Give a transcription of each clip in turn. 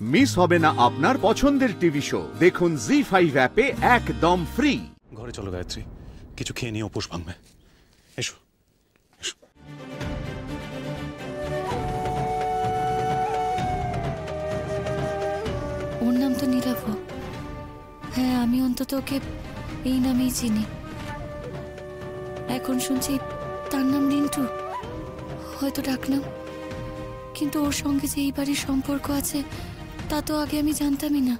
Miss হবে না আপনার পছন্দের টিভি শো। দেখুন জি5 অ্যাপে একদম ফ্রি। ঘরে চলো গায়ত্রী, কিছু খেয়ে নিয়ে উপোস ভাঙবে। এসো এসো। ওর নাম তো নীলাভ। হ্যাঁ, আমি অন্তত ওকে এই নামেই চিনি। এখন শুনছি তার নাম রিন্টু, হয়তো ডাকনাম। কিন্তু ওর সঙ্গে যে এই বাড়ির সম্পর্ক আছে তা তো আগে আমি জানতামই না।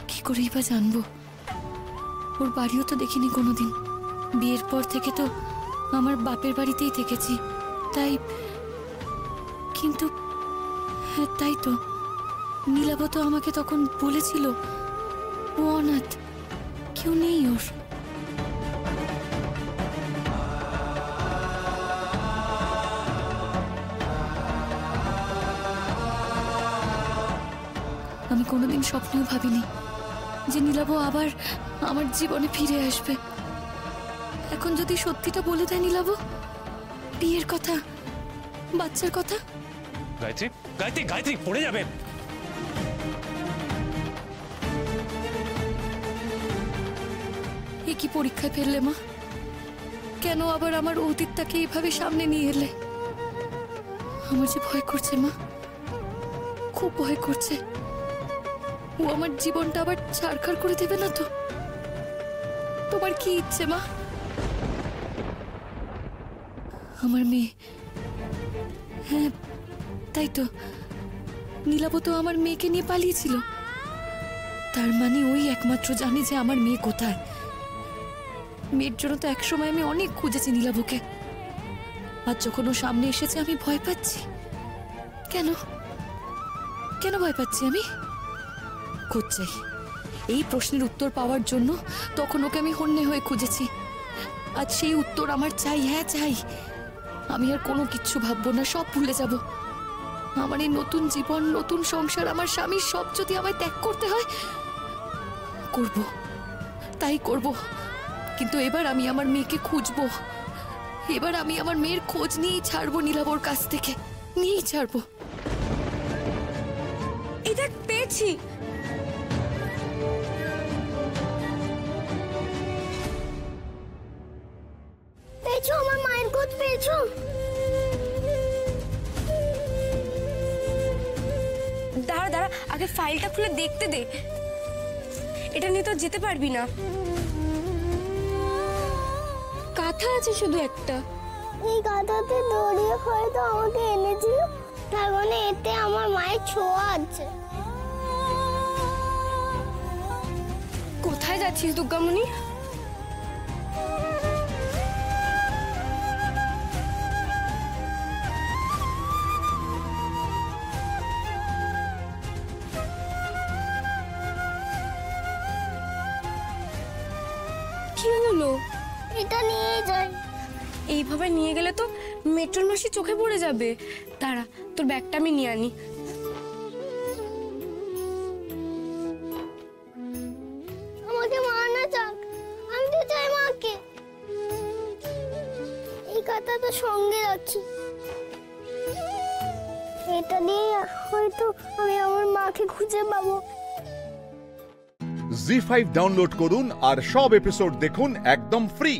কি করেই বা জানবো? ওর বাড়িও তো দেখিনি কোনোদিন। বিয়ের পর থেকে তো আমার বাপের বাড়িতেই থেকেছি, তাই। কিন্তু হ্যাঁ, তাই তো নীলাভ তো আমাকে তখন বলেছিল ও অনাথ, কেউ নেই ওর। আমি কোনোদিন স্বপ্নেও ভাবিনি যে নীলাভ আবার আমার জীবনে ফিরে আসবে। এখন যদি সত্যিটা বলে দেয় নীলাভ, বিয়ের কথা, বাচ্চার কথা। গায়ত্রী গায়ত্রী গায়ত্রী, পড়ে যাবে। এ কি পরীক্ষায় ফেললে মা? কেন আবার আমার অতীতটাকে এইভাবে সামনে নিয়ে এলে? আমার যে ভয় করছে মা, খুব ভয় করছে। ও আমার জীবনটা আবার ছাড়খাড় করে দেবে না তো? তোমার কি ইচ্ছে মা? আমার মেয়ে। হ্যাঁ, তাই তো। নীলাভ তো আমার মেয়েকে নিয়ে পালিয়েছিল। তার মানে ওই একমাত্র জানে যে আমার মেয়ে কোথায়। মেয়ের জন্য তো একসময় আমি অনেক খুঁজেছি নীলাভকে। আর যখন ও সামনে এসেছে আমি ভয় পাচ্ছি। কেন কেন ভয় পাচ্ছি আমি? খোঁজ চাই। এই প্রশ্নের উত্তর পাওয়ার জন্য তখন ওকে আমি হন্যে হয়ে খুঁজেছি। আজ সেই উত্তর আমার চাই। হ্যাঁ চাই। আমি আর কোনো কিচ্ছু ভাববো না, সব ভুলে যাব। আমার এই নতুন জীবন, নতুন সংসার, আমার স্বামীর সব যদি আমায় ত্যাগ করতে হয়, করব, তাই করব। কিন্তু এবার আমি আমার মেয়েকে খুঁজবো। এবার আমি আমার মেয়ের খোঁজ নিয়েই ছাড়বো নীলাভর কাছ থেকে, নিয়েই ছাড়বো। এই দেখ, পেয়েছি। পেয়েছো? আমার মায়ের খোঁজ পেয়েছো? দাঁড়া দাঁড়া, আগে ফাইলটা খুলে দেখতে দে। এটা নিয়ে তো যেতে পারবি না। কাঁথা আছে শুধু একটা। এই কাঁথাতে দড়িয়ে হয়তো আমাকে এনেছিল, তার মানে এতে আমার মায়ের ছোঁয়া আছে। কোথায় যাচ্ছিস দুর্গামণি? কি হলো? এটা নিয়ে যাই। এইভাবে নিয়ে গেলে তো মেট্রোল মাসি চোখে পড়ে যাবে। দাঁড়া, তোর ব্যাগটা আমি নিয়ে আনি। আমাকে মার না যাক, আমি তো চাই মাকে। এই কথা তো সঙ্গে রাখি। এটা দিয়ে হয়তো আমি আমার মাকে খুঁজে পাবো। জি5 ডাউনলোড করুন আর সব এপিসোড দেখুন একদম ফ্রি।